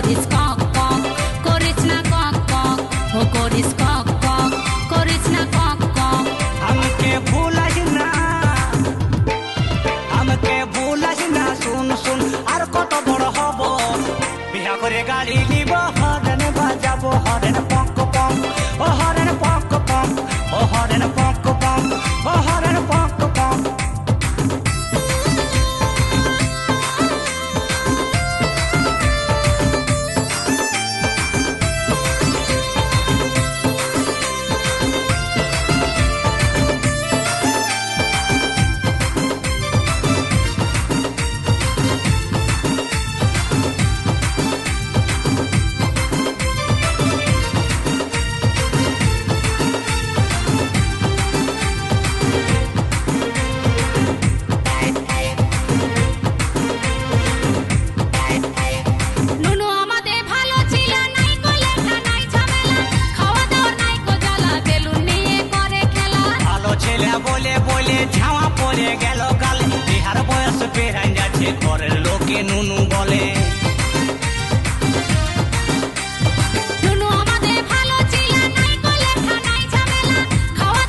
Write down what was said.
করিস cock cock, করিস না কক কক, ও করিস কক কক, করিস না কক কক। আমাকে ভুলাস না, আমাকে ভুলাস না, শুন শুন আর কত বড় হব, বিয়া করে গাড়ি নিব, হরেন বাজাবো, হরেন পক পক, ও হরেন পক পক, ও হরেন পক পক, ও হরেন পক পক। নুনু আমাদের ভালো ছিল, নাই কো লেখা নাই ঝামেলা, খাওয়া দাওয়া নাই কো জ্বালা, বেলুন নিয়ে করে খেলা। ভালো ছেলে বলে বলে ঝাওয়া পড়ে গেল গালে, বিহার বয়স পেরাই যাচ্ছে, ঘরের লোকে নুনু